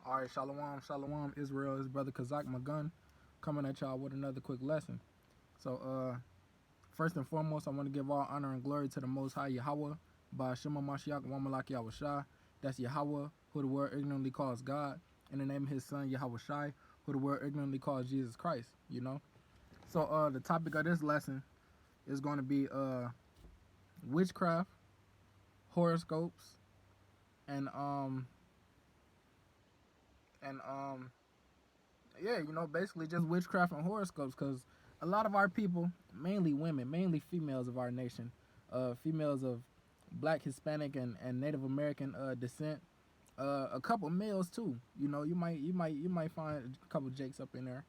Alright, Shalom, Shalom, Israel, his brother Kazak Magun, coming at y'all with another quick lesson. So, first and foremost, I want to give all honor and glory to the Most High Yahweh, by Shema Mashiach, Wamalak Yahweh Shai. That's Yahweh, who the world ignorantly calls God, in the name of his son Yahweh Shai, who the world ignorantly calls Jesus Christ, you know. So, the topic of this lesson is going to be witchcraft, horoscopes, and and yeah, you know, basically just witchcraft and horoscopes, because a lot of our people, mainly women, mainly females of our nation, females of black, Hispanic, and Native American descent, a couple males too. You know, you might find a couple jakes up in there,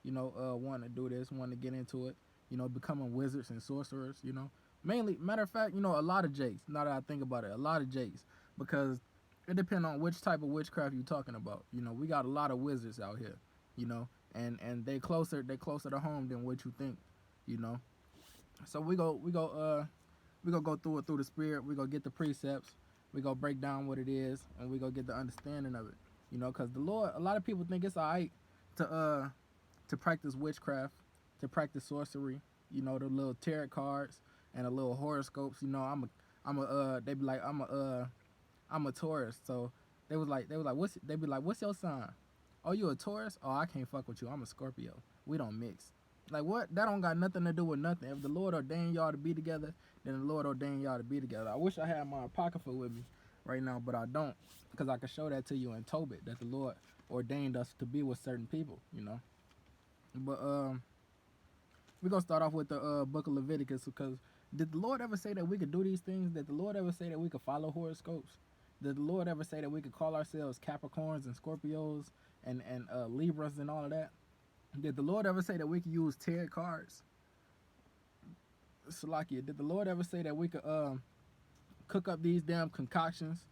you know, wanting to do this, wanting to get into it, you know, becoming wizards and sorcerers, you know. Mainly, matter of fact, you know, a lot of jakes. Now that I think about it, a lot of jakes, because it depends on which type of witchcraft you're talking about. You know, we got a lot of wizards out here, you know, and they closer to home than what you think, you know. So we go go through it through the spirit. We go get the precepts. We go break down what it is, and we go get the understanding of it, you know. Because the Lord, a lot of people think it's alright to practice witchcraft, to practice sorcery, you know, the little tarot cards and the little horoscopes. You know, they be like, I'm a Taurus, so they be like, what's your sign? Oh, you a Taurus? Oh, I can't fuck with you. I'm a Scorpio. We don't mix. Like what? That don't got nothing to do with nothing. If the Lord ordained y'all to be together, then the Lord ordained y'all to be together. I wish I had my apocrypha with me right now, but I don't, because I can show that to you in Tobit, that the Lord ordained us to be with certain people, you know. But we're gonna start off with the book of Leviticus, because did the Lord ever say that we could do these things? Did the Lord ever say that we could follow horoscopes? Did the Lord ever say that we could call ourselves Capricorns and Scorpios and Libras and all of that? Did the Lord ever say that we could use tarot cards? Salakia, did the Lord ever say that we could cook up these damn concoctions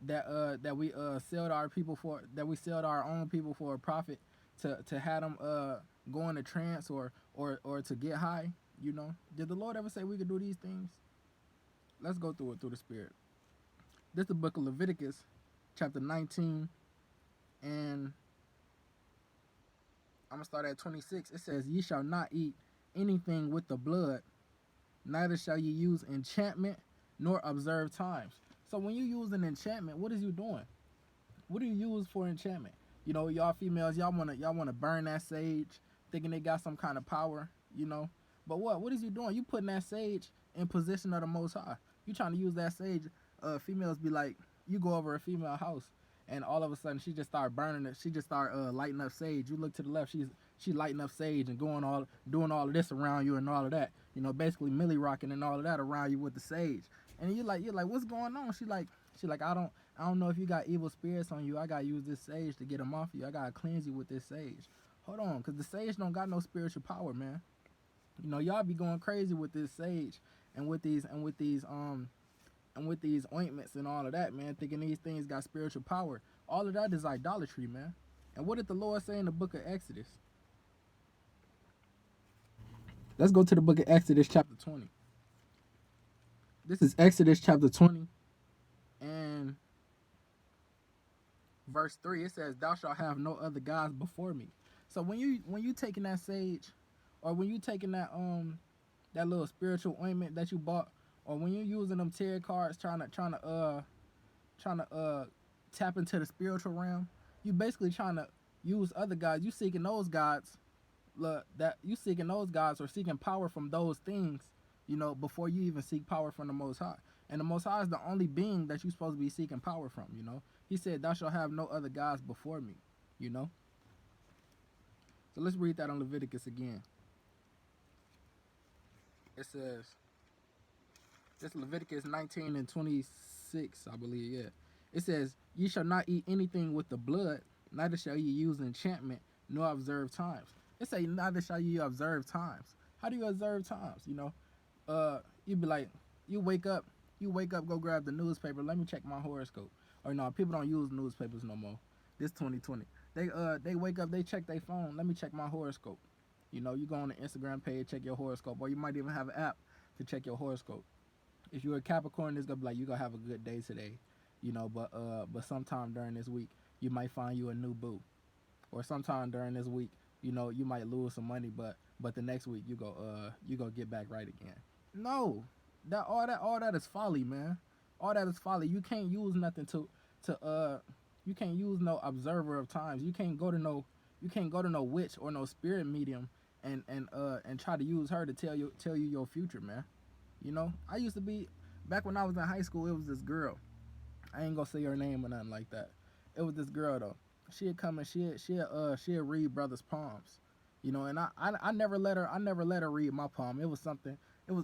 that we sell to our people for, that we sell to our own people for a profit, to have them go into trance or to get high, you know? Did the Lord ever say we could do these things? Let's go through it through the spirit. This is the book of Leviticus, chapter 19, and I'm gonna start at 26. It says, "Ye shall not eat anything with the blood, neither shall ye use enchantment nor observe times." So when you use an enchantment, what is you doing? What do you use for enchantment? You know, y'all females, y'all wanna burn that sage, thinking they got some kind of power, you know. But what is you doing? You putting that sage in position of the Most High. You trying to use that sage. Females be like, you go over a female house, and all of a sudden she just start burning it. She just start lighting up sage. You look to the left, she lighting up sage and doing all of this around you and all of that. You know, basically millie rocking and all of that around you with the sage. And you're like, what's going on? She like, I don't know if you got evil spirits on you. I gotta use this sage to get them off you. I gotta cleanse you with this sage. Hold on, cause the sage don't got no spiritual power, man. You know, y'all be going crazy with this sage and with these ointments and all of that, man, thinking these things got spiritual power. All of that is idolatry, man. And what did the Lord say in the book of Exodus? Let's go to the book of Exodus, chapter 20. This is Exodus chapter 20 and verse 3. It says, "Thou shalt have no other gods before me." So when you taking that sage, or when you taking that little spiritual ointment that you bought, or when you're using them tarot cards trying to tap into the spiritual realm, you basically trying to use other gods. You seeking those gods, or seeking power from those things, you know, before you even seek power from the Most High. And the Most High is the only being that you're supposed to be seeking power from, you know. He said, "Thou shalt have no other gods before me," you know. So let's read that on Leviticus again. It says, this Leviticus 19 and 26, I believe, yeah. It says, "Ye shall not eat anything with the blood, neither shall ye use enchantment, nor observe times." It say, neither shall ye observe times. How do you observe times? You know, you be like, you wake up, go grab the newspaper. Let me check my horoscope. Or no, people don't use newspapers no more. This 2020. They wake up, they check their phone. Let me check my horoscope. You know, you go on the Instagram page, check your horoscope, or you might even have an app to check your horoscope. If you're a Capricorn, it's gonna be like, you gonna have a good day today, you know. But sometime during this week, you might find you a new boo. Or sometime during this week, you might lose some money, but the next week you go get back right again. No, that is folly, man. All that is folly. You can't use nothing to you can't use no observer of times. You can't go to no witch or no spirit medium and try to use her to tell you your future, man. I used to be back when I was in high school. It was this girl. I ain't gonna say her name or nothing like that. It was this girl though. She'd come and she'd read brothers' palms, and I never let her read my palm. It was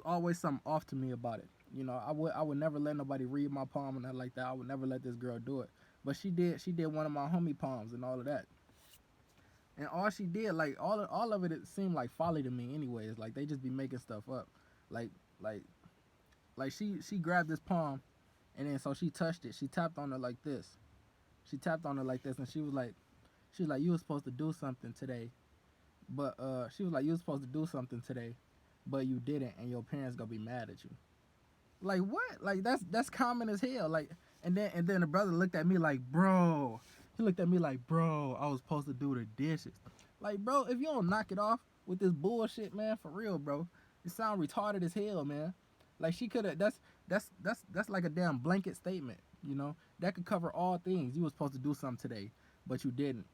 always something off to me about it. I would never let nobody read my palm and nothing like that. I would never let this girl do it. But she did one of my homie palms and all of that. And all she did, like all of it, it seemed like folly to me anyways. Like they just be making stuff up. Like like like she grabbed this palm and then so she touched it. She tapped on it like this. She tapped on it like this and she was like, you were supposed to do something today. But she was like, you were supposed to do something today, but you didn't, and your parents gonna be mad at you. Like what? Like that's common as hell. Like and then the brother looked at me like, bro. He looked at me like, bro, I was supposed to do the dishes. Like, bro, if you don't knock it off with this bullshit, man, for real, bro, you sound retarded as hell, man. Like she could have. That's like a damn blanket statement. That could cover all things. You were supposed to do something today, but you didn't.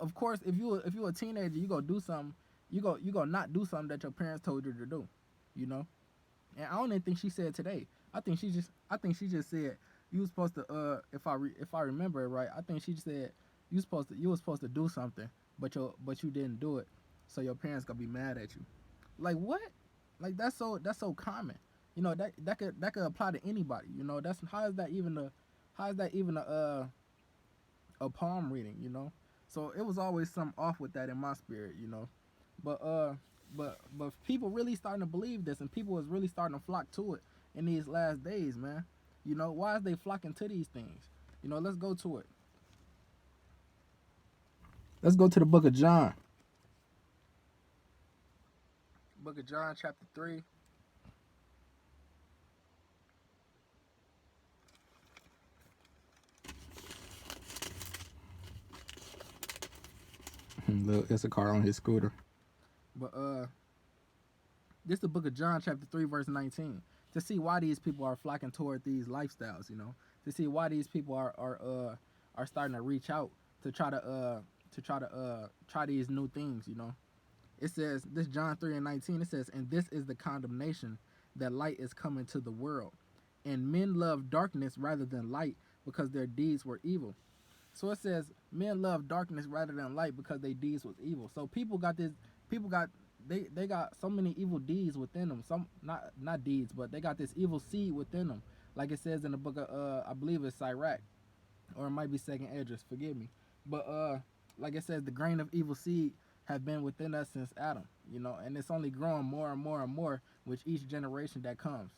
Of course, if you a teenager, you go do something. You go not do something that your parents told you to do. You know. And I don't even think she said today. I think she just said you was supposed to if I remember it right, I think she said you were supposed to do something, but you didn't do it. So your parents gonna be mad at you. Like what? Like that's so common. That could apply to anybody. That's how is that even a palm reading. So it was always something off with that in my spirit. But but people really starting to believe this, and people is really starting to flock to it in these last days, man. Why is they flocking to these things? Let's go to it. Let's go to the book of John. Book of John, chapter 3. Little Issachar on his scooter. But this is the book of John, chapter 3, verse 19. To see why these people are flocking toward these lifestyles, to see why these people are starting to reach out to try these new things. It says, this John 3 and 19, it says, and this is the condemnation, that light is coming to the world, and men love darkness rather than light, because their deeds were evil. So it says men love darkness rather than light because their deeds was evil. So they got so many evil deeds within them. Some not deeds, but they got this evil seed within them. Like it says in the book of I believe it's Sirach, or it might be Second Esdras, forgive me. But like it says, the grain of evil seed have been within us since Adam, and it's only growing more and more and more with each generation that comes.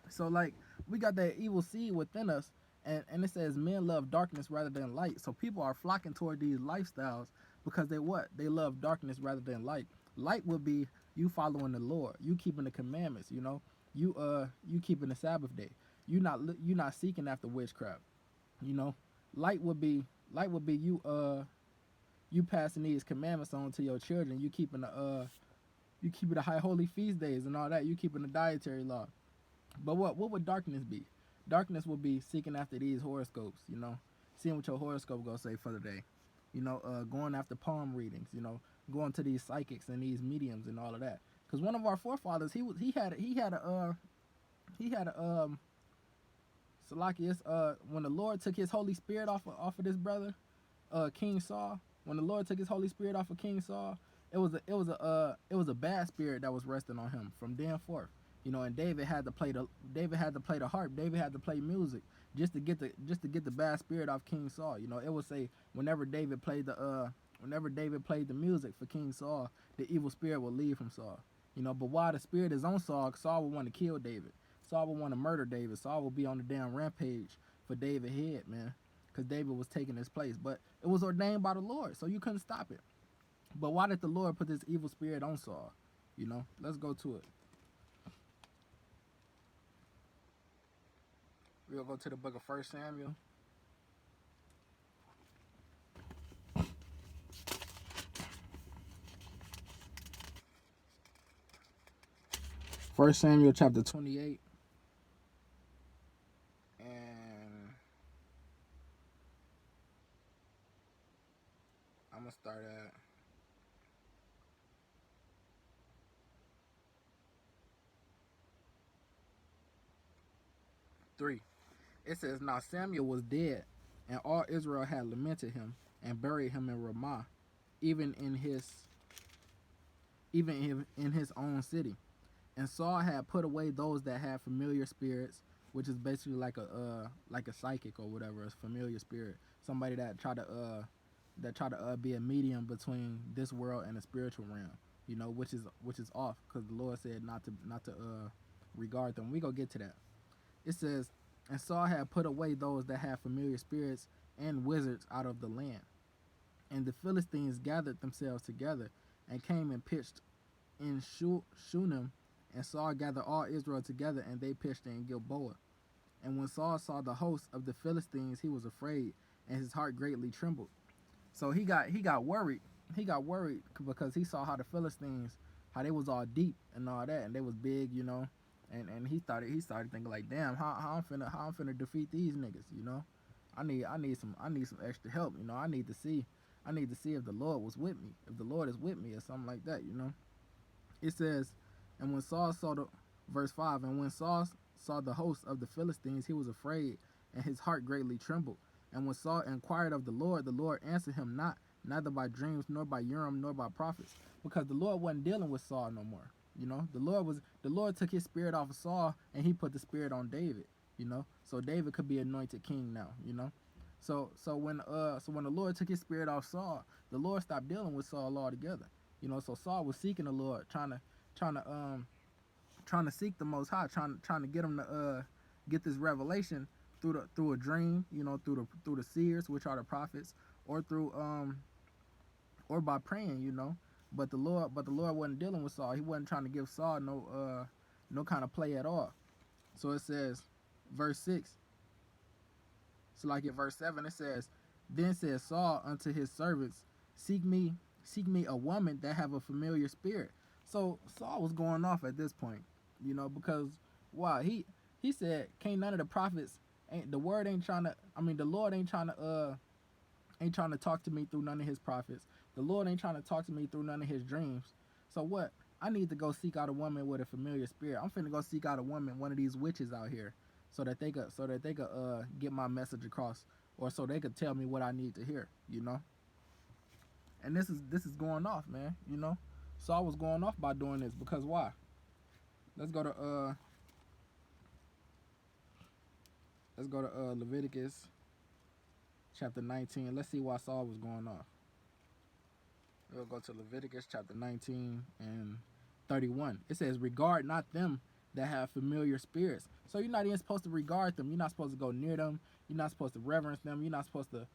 So like we got that evil seed within us, and it says men love darkness rather than light. So people are flocking toward these lifestyles because they love darkness rather than light. Light would be you following the Lord, you keeping the commandments, you keeping the Sabbath day. You not seeking after witchcraft. Light would be you passing these commandments on to your children. You keeping the high holy feast days and all that. You keeping the dietary law. But what would darkness be? Darkness would be seeking after these horoscopes, seeing what your horoscope gonna say for the day, going after palm readings, going to these psychics and these mediums and all of that. Because one of our forefathers, he had a Salakius, when the Lord took his Holy Spirit off of this brother, King Saul. When the Lord took his Holy Spirit off of King Saul, it was a bad spirit that was resting on him from then forth. And David had to play the harp. David had to play music just to get the bad spirit off King Saul. It would say whenever David played the music for King Saul, the evil spirit will leave from Saul. But while the spirit is on Saul, Saul would want to kill David. Saul would want to murder David. Saul would be on the damn rampage for David's head, man, because David was taking his place. But it was ordained by the Lord, so you couldn't stop it. But why did the Lord put this evil spirit on Saul? Let's go to it. We'll go to the book of 1 Samuel. First Samuel chapter 28, and I'm gonna start at 3. It says, "Now Samuel was dead, and all Israel had lamented him and buried him in Ramah, even in his in his own city. And Saul had put away those that had familiar spirits," which is basically like a psychic or whatever, a familiar spirit, somebody that try to be a medium between this world and the spiritual realm, which is off, because the Lord said not to regard them. We gonna get to that. It says, "And Saul had put away those that had familiar spirits and wizards out of the land. And the Philistines gathered themselves together and came and pitched in Shunem. And Saul gathered all Israel together, and they pitched in Gilboa. And when Saul saw the host of the Philistines, he was afraid, and his heart greatly trembled." So he got worried. He got worried because he saw how the Philistines, how they was all deep and all that, and they was big, And he started thinking like, damn, how I'm finna defeat these niggas. I need some extra help. I need to see if the Lord was with me, if the Lord is with me or something like that. It says, and when Saul saw the verse 5, and when Saul saw the host of the Philistines, he was afraid, and his heart greatly trembled. And when Saul inquired of the Lord answered him not, neither by dreams, nor by Urim, nor by prophets, because the Lord wasn't dealing with Saul no more. The Lord took his spirit off of Saul, and he put the spirit on David. So David could be anointed king now. So when the Lord took his spirit off Saul, the Lord stopped dealing with Saul altogether. So Saul was seeking the Lord, trying to seek the Most High, trying to get him to get this revelation through a dream, through the seers, which are the prophets, or through or by praying. But the Lord wasn't dealing with Saul. He wasn't trying to give Saul no kind of play at all. So it says, verse 6. So like in verse 7, it says, "Then said Saul unto his servants, Seek me a woman that have a familiar spirit." So Saul was going off at this point, because why? He said, "Can't none of the prophets, the Lord ain't trying to talk to me through none of his prophets. The Lord ain't trying to talk to me through none of his dreams. So what? I need to go seek out a woman with a familiar spirit. I'm finna go seek out a woman, one of these witches out here, so that they could get my message across, or so they could tell me what I need to hear. And this is going off, man. Saul was going off by doing this, because why? Let's go to Leviticus chapter 19. Let's see why Saul was going off. We'll go to Leviticus chapter 19 and 31. It says, "Regard not them that have familiar spirits." So you're not even supposed to regard them. You're not supposed to go near them. You're not supposed to reverence them. You're not supposed to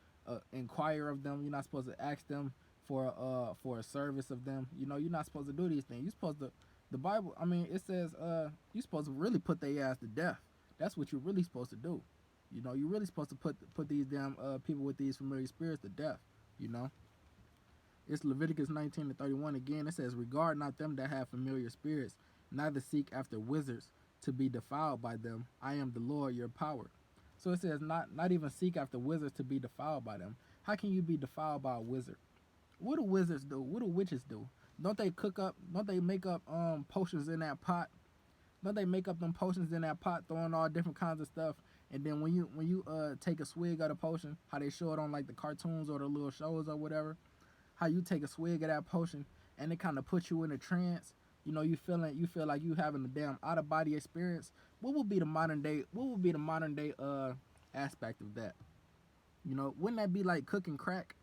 inquire of them. You're not supposed to ask them for a service of them. You're not supposed to do these things. You're supposed to. The Bible, it says you're supposed to really put their ass to death. That's what you're really supposed to do. You're really supposed to put these damn people with these familiar spirits to death. It's Leviticus 19 to 31 again. It says, "Regard not them that have familiar spirits, neither seek after wizards to be defiled by them. I am the Lord your power." So it says not even seek after wizards to be defiled by them. How can you be defiled by a wizard? What do wizards do? What do witches do? Don't they make up potions in that pot? Don't they make up them potions in that pot, throwing all different kinds of stuff? And then when you take a swig of the potion, how they show it on like the cartoons or the little shows or whatever, how you take a swig of that potion and it kind of puts you in a trance. You feel like you having a damn out of body experience. What would be the modern day aspect of that? Wouldn't that be like cooking crack?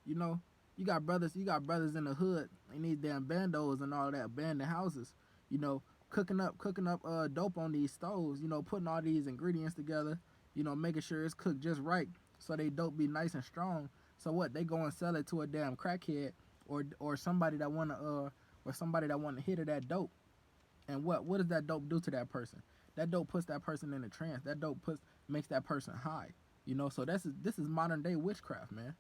You got brothers in the hood in these damn bandos and all that, abandoned houses, cooking up dope on these stoves, putting all these ingredients together, making sure it's cooked just right so they dope be nice and strong. So what? They go and sell it to a damn crackhead or somebody that wanna hit of that dope. And what does that dope do to that person? That dope puts that person in a trance. That dope makes that person high. So this is modern day witchcraft, man.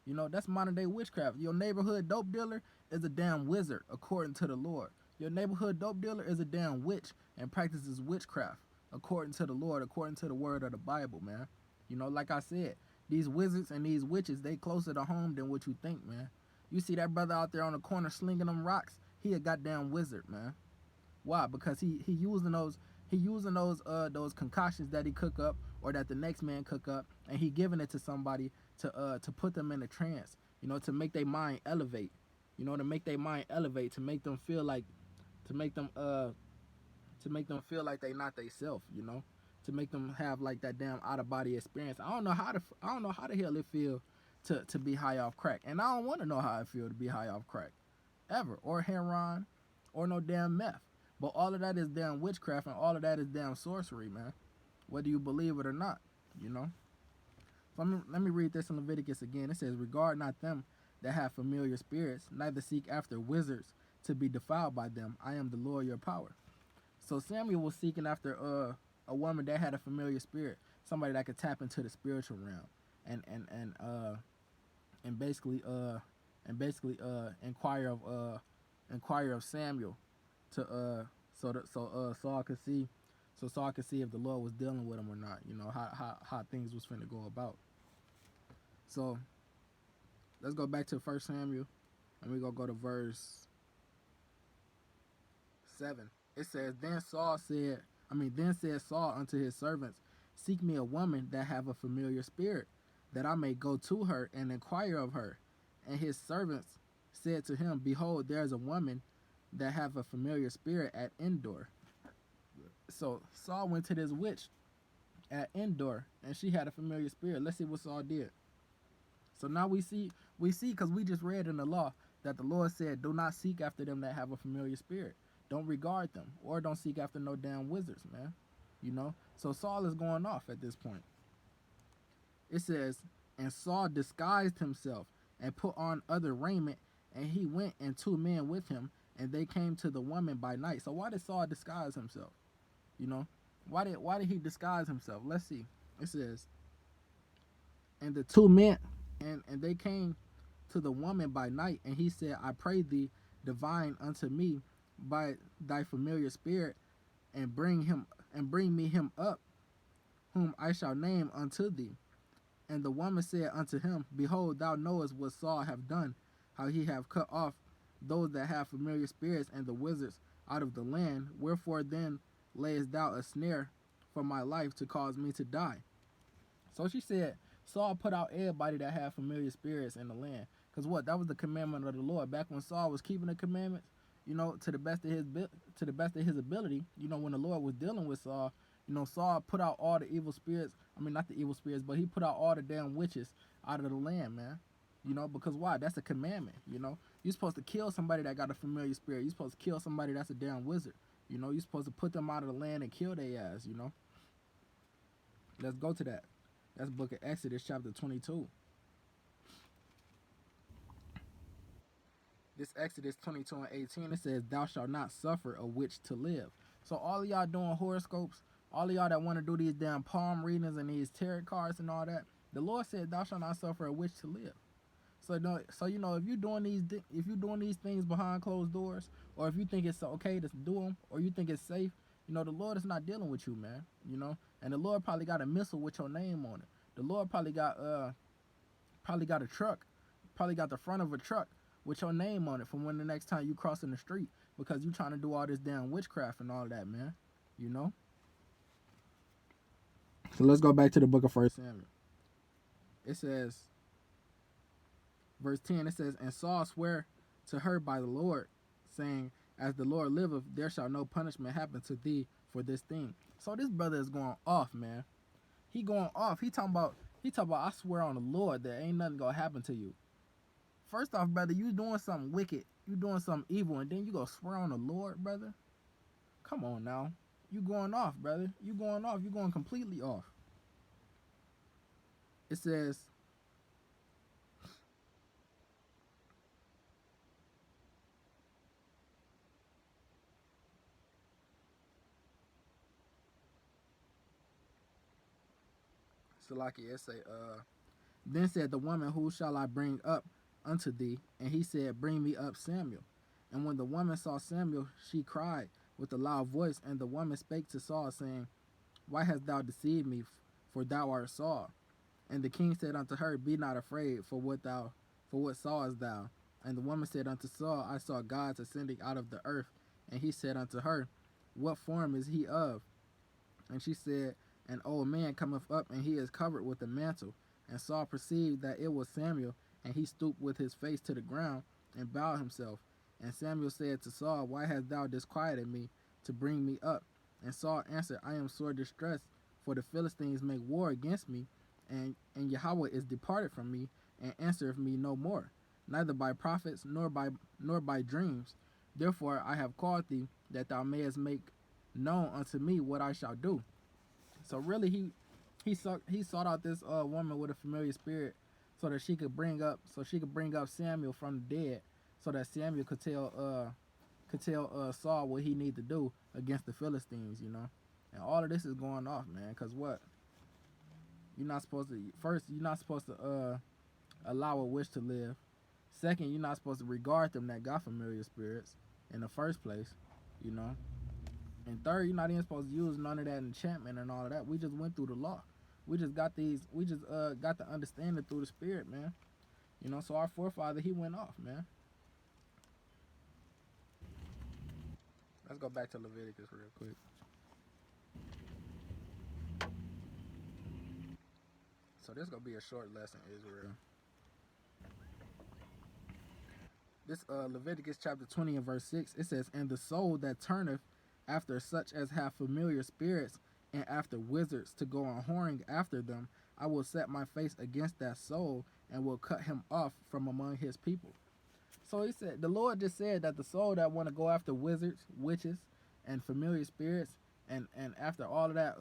That's modern day witchcraft. Your neighborhood dope dealer is a damn wizard according to the Lord. Your neighborhood dope dealer is a damn witch and practices witchcraft according to the Lord, according to the word of the Bible, man. You know, like I said, these wizards and these witches, they closer to home than what you think, man. You see that brother out there on the corner slinging them rocks? He a goddamn wizard, man. Why? Because he using those concoctions that he cook up or that the next man cook up, and he giving it to somebody to put them in a trance. You know, to make their mind elevate. You know, to make their mind elevate, to make them feel like, to make them feel like they not they self. You know, to make them have like that damn out of body experience. I don't know how the hell it feel to be high off crack, and I don't want to know how it feel to be high off crack, ever, or heroin, or no damn meth. But all of that is damn witchcraft, and all of that is damn sorcery, man. Whether you believe it or not, you know. So let me read this in Leviticus again. It says, "Regard not them that have familiar spirits, neither seek after wizards to be defiled by them. I am the Lord your power." So Samuel was seeking after a woman that had a familiar spirit, somebody that could tap into the spiritual realm, and and and uh and basically inquire of Samuel to Saul could see if the Lord was dealing with him or not. You know how things was finna go about. So let's go back to 1 Samuel, and we gonna go to verse 7. It says, then said Saul unto his servants, seek me a woman that have a familiar spirit, that I may go to her and inquire of her. And his servants said to him, behold, there is a woman that have a familiar spirit at Endor. So Saul went to this witch at Endor, and she had a familiar spirit. Let's see what Saul did. So now we see because we just read in the law that the Lord said, do not seek after them that have a familiar spirit. Don't regard them, or don't seek after no damn wizards, man. You know? So Saul is going off at this point. It says, and Saul disguised himself and put on other raiment, and he went and 2 men with him, and they came to the woman by night. So why did Saul disguise himself? You know? Why did he disguise himself? Let's see. It says, and the 2 men, and they came to the woman by night, and he said, I pray thee, divine unto me by thy familiar spirit, and bring me him up, whom I shall name unto thee. And the woman said unto him, behold, thou knowest what Saul have done, how he have cut off those that have familiar spirits and the wizards out of the land. Wherefore then layest thou a snare for my life to cause me to die? So she said, Saul put out everybody that had familiar spirits in the land. Because what? That was the commandment of the Lord. Back when Saul was keeping the commandments, you know, to the best of his ability, you know, when the Lord was dealing with Saul, you know, Saul put out all the evil spirits. I mean, not the evil spirits, but he put out all the damn witches out of the land, man. You know, because why? That's a commandment, you know. You're supposed to kill somebody that got a familiar spirit. You're supposed to kill somebody that's a damn wizard. You know, you're supposed to put them out of the land and kill their ass, you know. Let's go to that. That's book of Exodus chapter 22. This Exodus 22 and 18, it says, thou shalt not suffer a witch to live. So all of y'all doing horoscopes, all of y'all that want to do these damn palm readings and these tarot cards and all that, the Lord said, thou shalt not suffer a witch to live. So you know, if you're doing these things behind closed doors, or if you think it's okay to do them, or you think it's safe, you know, the Lord is not dealing with you, man. You know, and the Lord probably got a missile with your name on it. The Lord probably got a truck, probably got the front of a truck with your name on it from when the next time you crossing the street, because you trying to do all this damn witchcraft and all that, man. You know. So let's go back to the book of 1 Samuel. It says, verse 10, it says, and Saul sware to her by the Lord, saying, as the Lord liveth, there shall no punishment happen to thee for this thing. So this brother is going off, man. He going off. He talking about, I swear on the Lord that ain't nothing gonna happen to you. First off, brother, you doing something wicked. You doing something evil, and then you go swear on the Lord, brother? Come on now. You going off, brother. You going off. You going completely off. It says, Salaki, it say, then said the woman, who shall I bring up unto thee? And he said, bring me up Samuel. And when the woman saw Samuel, she cried with a loud voice, and the woman spake to Saul, saying, Why hast thou deceived me? For thou art Saul. And the king said unto her, Be not afraid, for what sawest thou? And the woman said unto Saul, I saw gods ascending out of the earth. And he said unto her, What form is he of? And she said, An old man cometh up, and he is covered with a mantle. And Saul perceived that it was Samuel, and he stooped with his face to the ground, and bowed himself. And Samuel said to Saul, Why hast thou disquieted me to bring me up? And Saul answered, I am sore distressed, for the Philistines make war against me, and Yahweh is departed from me, and answereth me no more, neither by prophets nor by dreams. Therefore I have called thee, that thou mayest make known unto me what I shall do. So really, he sought out this woman with a familiar spirit, so that she could bring up Samuel from the dead, so that Samuel could tell Saul what he need to do against the Philistines, you know. And all of this is going off, man, because what? You're not supposed to allow a witch to live. Second, you're not supposed to regard them that got familiar spirits in the first place, you know. And third, you're not even supposed to use none of that enchantment and all of that. We just went through the law. We just got the understanding through the spirit, man. You know, so our forefather, he went off, man. Let's go back to Leviticus real quick. So this is gonna be a short lesson, Israel. This Leviticus chapter 20 and verse 6, it says, And the soul that turneth after such as have familiar spirits, and after wizards to go on whoring after them, I will set my face against that soul, and will cut him off from among his people. So he said, the Lord just said that the soul that want to go after wizards, witches, and familiar spirits, and after all of that,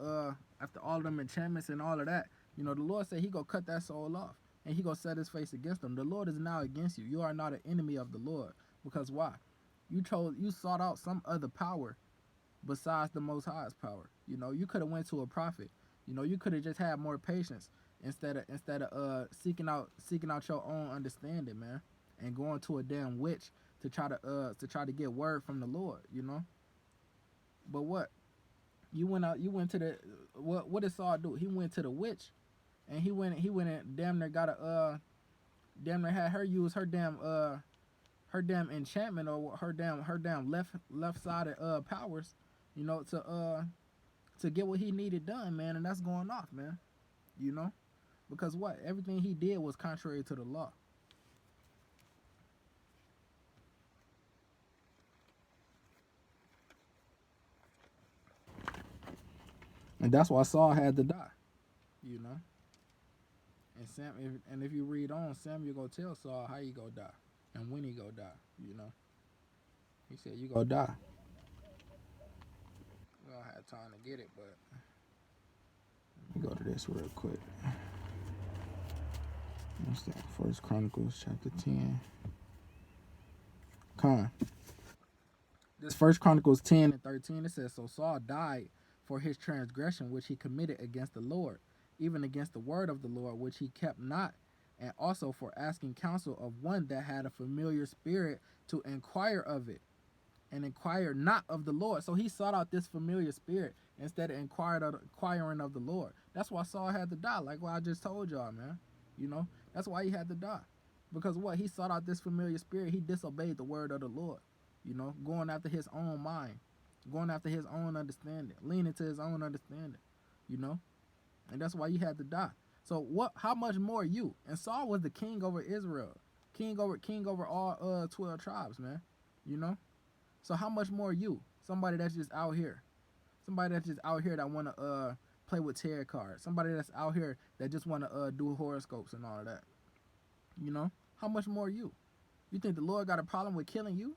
after all of them enchantments and all of that, you know, the Lord said he gonna cut that soul off, and he gonna set his face against them. The Lord is now against you. You are not an enemy of the Lord. Because why? You sought out some other power besides the Most High's power. You know, you could have went to a prophet. You know, you could have just had more patience instead of seeking out your own understanding, man, and going to a damn witch to try to get word from the Lord, you know. But what? You went to the what did Saul do? He went to the witch, and he went and damn near had her use her damn enchantment, or her damn left sided powers, you know, to get what he needed done, man. And that's going off, man, you know, because what? Everything he did was contrary to the law. And that's why Saul had to die, you know. And if you read on, Samuel go tell Saul how he go die and when he go die, you know. He said, you go die. We don't have time to get it, but let me go to this real quick. What's that? First Chronicles chapter 10. This First Chronicles 10 and 13, it says, So Saul died for his transgression which he committed against the Lord, even against the word of the Lord which he kept not, and also for asking counsel of one that had a familiar spirit to inquire of it, and inquire not of the Lord. So he sought out this familiar spirit instead of inquiring of the Lord. That's why Saul had to die, like what I just told y'all, man. You know, that's why he had to die. Because what? He sought out this familiar spirit. He disobeyed the word of the Lord. You know, going after his own mind, going after his own understanding, leaning to his own understanding, you know. And that's why he had to die. So what? How much more you? And Saul was the king over Israel, king over all 12 tribes, man. You know. So how much more you? Somebody that's just out here, that want to play with tarot cards, somebody that's out here that just want to do horoscopes and all of that. You know. How much more you? You think the Lord got a problem with killing you?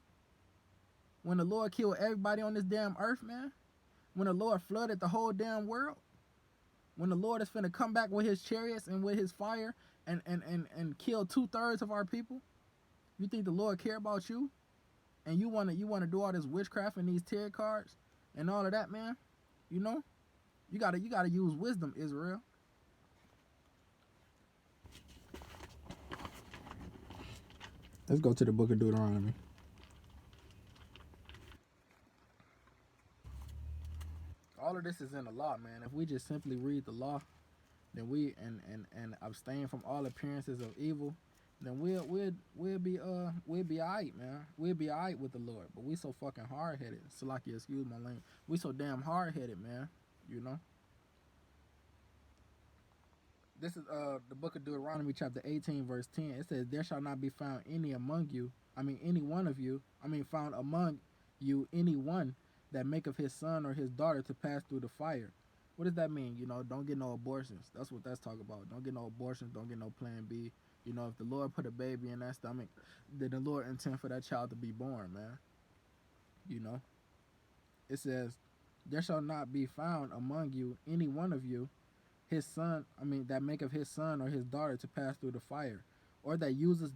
When the Lord killed everybody on this damn earth, man. When the Lord flooded the whole damn world. When the Lord is finna come back with his chariots and with his fire and kill 2/3 of our people. You think the Lord care about you? And you wanna do all this witchcraft and these tarot cards and all of that, man? You know? You gotta use wisdom, Israel. Let's go to the book of Deuteronomy. this is in the law, man. If we just simply read the law, then and abstain from all appearances of evil, then we'll be alright, man. We'll be alright with the Lord. But we so fucking hard headed. Salaki, excuse my language. We so damn hard headed, man. You know. This is the book of Deuteronomy chapter 18 verse 10. It says, "There shall not be found any among you, any one of you, found among you any one that maketh his son or his daughter to pass through the fire." What does that mean? You know, don't get no abortions. That's what that's talking about. Don't get no abortions. Don't get no plan B. You know, if the Lord put a baby in that stomach, then the Lord intend for that child to be born, man. You know, it says, "There shall not be found among you any one of you, his son, that maketh his son or his daughter to pass through the fire, or that useth